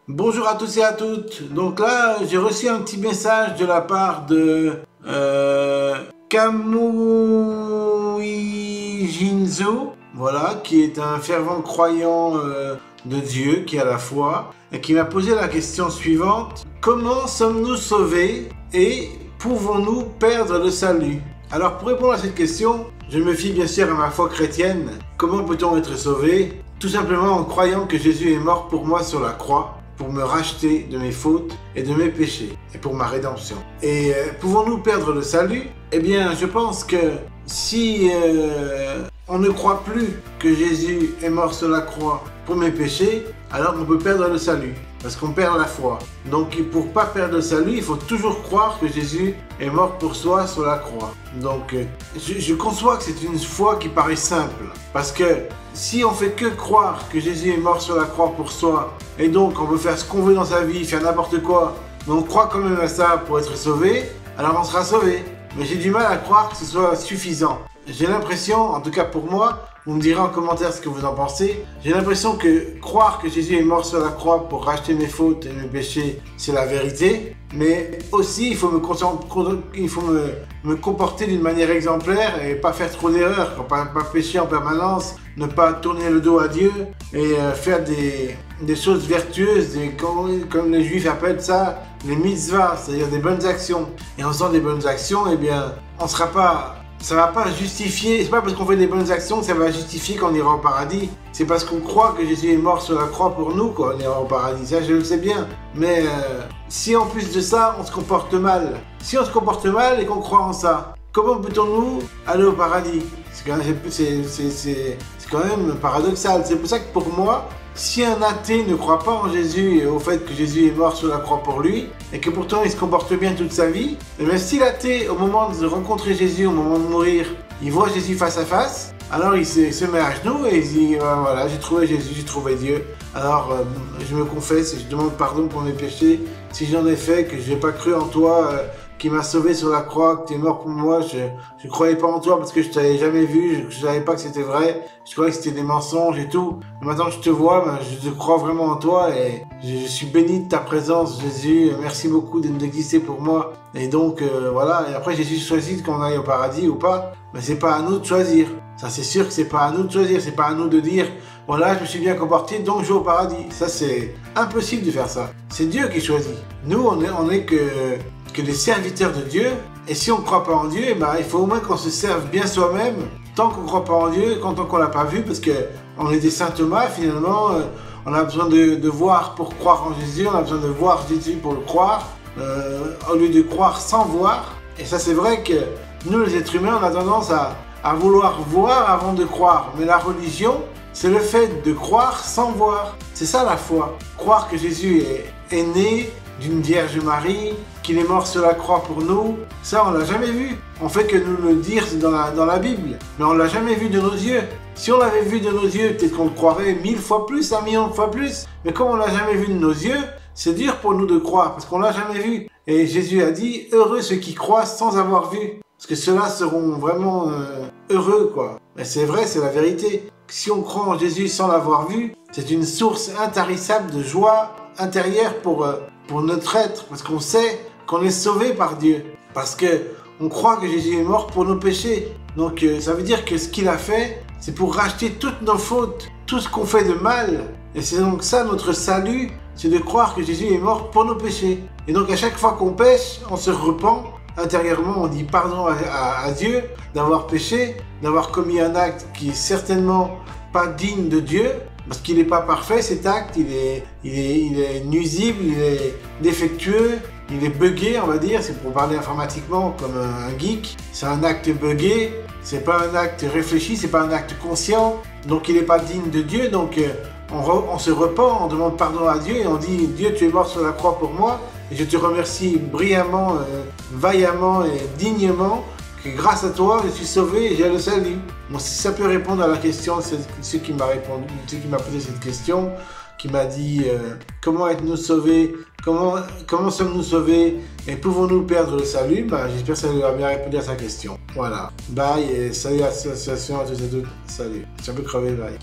Bonjour à tous et à toutes. Donc là, j'ai reçu un petit message de la part de Kamui Jinzu, voilà, qui est un fervent croyant de Dieu, qui a la foi, et qui m'a posé la question suivante. Comment sommes-nous sauvés et pouvons-nous perdre le salut? Alors pour répondre à cette question, je me fie bien sûr à ma foi chrétienne. Comment peut-on être sauvé? Tout simplement en croyant que Jésus est mort pour moi sur la croix, pour me racheter de mes fautes et de mes péchés, et pour ma rédemption. Et pouvons-nous perdre le salut? Eh bien, je pense que si on ne croit plus que Jésus est mort sur la croix pour mes péchés, alors on peut perdre le salut, parce qu'on perd la foi. Donc pour pas perdre le salut, il faut toujours croire que Jésus est mort pour soi sur la croix. Donc je conçois que c'est une foi qui paraît simple, parce que si on fait que croire que Jésus est mort sur la croix pour soi, et donc on veut faire ce qu'on veut dans sa vie, faire n'importe quoi, mais on croit quand même à ça pour être sauvé, alors on sera sauvé. Mais j'ai du mal à croire que ce soit suffisant. J'ai l'impression, en tout cas pour moi, vous me direz en commentaire ce que vous en pensez, j'ai l'impression que croire que Jésus est mort sur la croix pour racheter mes fautes et mes péchés, c'est la vérité. Mais aussi, il faut me comporter d'une manière exemplaire et pas faire trop d'erreurs, pas pécher en permanence, ne pas tourner le dos à Dieu et faire des choses vertueuses, comme les Juifs appellent ça, les mitzvahs, c'est-à-dire des bonnes actions. Et en faisant des bonnes actions, eh bien, ça va pas justifier, c'est pas parce qu'on fait des bonnes actions que ça va justifier qu'on ira au paradis. C'est parce qu'on croit que Jésus est mort sur la croix pour nous qu'on ira au paradis. Ça, je le sais bien. Mais si en plus de ça, on se comporte mal, si on se comporte mal et qu'on croit en ça, comment peut-on-nous aller au paradis? C'est quand même paradoxal. C'est pour ça que pour moi, si un athée ne croit pas en Jésus et au fait que Jésus est mort sur la croix pour lui, et que pourtant il se comporte bien toute sa vie, et bien si l'athée, au moment de rencontrer Jésus, au moment de mourir, il voit Jésus face à face, alors il se met à genoux et il dit voilà, j'ai trouvé Jésus, j'ai trouvé Dieu. Alors je me confesse et je demande pardon pour mes péchés, si j'en ai fait, que je n'ai pas cru en toi, qui m'a sauvé sur la croix, que tu es mort pour moi. Je croyais pas en toi parce que je t'avais jamais vu, je savais pas que c'était vrai, je croyais que c'était des mensonges et tout. Mais maintenant que je te vois, ben, je te crois vraiment en toi et je suis béni de ta présence, Jésus. Merci beaucoup d'exister pour moi. Et donc voilà, et après Jésus choisit qu'on aille au paradis ou pas, mais c'est pas à nous de choisir. Ça c'est sûr que c'est pas à nous de choisir, c'est pas à nous de dire voilà, je me suis bien comporté donc je vais au paradis. Ça c'est impossible de faire ça. C'est Dieu qui choisit. Nous on est que des serviteurs de Dieu, et si on ne croit pas en Dieu, ben, il faut au moins qu'on se serve bien soi-même, tant qu'on ne croit pas en Dieu, tant qu'on ne l'a pas vu, parce qu'on est des saint Thomas finalement, on a besoin de voir pour croire en Jésus, on a besoin de voir Jésus pour le croire, au lieu de croire sans voir. Et ça c'est vrai que nous les êtres humains, on a tendance à vouloir voir avant de croire, mais la religion, c'est le fait de croire sans voir. C'est ça la foi, croire que Jésus est né d'une Vierge Marie, qu'il est mort sur la croix pour nous, ça on l'a jamais vu. On fait que nous le dire dans la Bible, mais on l'a jamais vu de nos yeux. Si on l'avait vu de nos yeux, peut-être qu'on le croirait 1000 fois plus, 1 million de fois plus, mais comme on l'a jamais vu de nos yeux, c'est dur pour nous de croire, parce qu'on l'a jamais vu. Et Jésus a dit, heureux ceux qui croient sans avoir vu, parce que ceux-là seront vraiment heureux, quoi. Mais c'est vrai, c'est la vérité. Si on croit en Jésus sans l'avoir vu, c'est une source intarissable de joie intérieure pour notre être, parce qu'on sait qu'on est sauvé par Dieu, parce que on croit que Jésus est mort pour nos péchés. Donc ça veut dire que ce qu'il a fait, c'est pour racheter toutes nos fautes, tout ce qu'on fait de mal. Et c'est donc ça notre salut, c'est de croire que Jésus est mort pour nos péchés. Et donc à chaque fois qu'on pêche, on se repent intérieurement, on dit pardon à Dieu d'avoir péché, d'avoir commis un acte qui est certainement pas digne de Dieu, parce qu'il n'est pas parfait cet acte, il est nuisible, il est défectueux, il est buggé, on va dire, c'est pour parler informatiquement comme un geek. C'est un acte buggé, c'est pas un acte réfléchi, c'est pas un acte conscient, donc il n'est pas digne de Dieu, donc on se repent, on demande pardon à Dieu et on dit Dieu tu es mort sur la croix pour moi et je te remercie brillamment, vaillamment et dignement que grâce à toi je suis sauvé et j'ai le salut. Bon, si ça peut répondre à la question de ceux qui m'a posé cette question, qui m'a dit comment êtes-nous sauvés, comment sommes-nous sauvés et pouvons-nous perdre le salut, bah, j'espère que ça lui a bien répondu à sa question. Voilà, bye et salut à l'association à tous et toutes, salut, je suis un peu crevé, bye.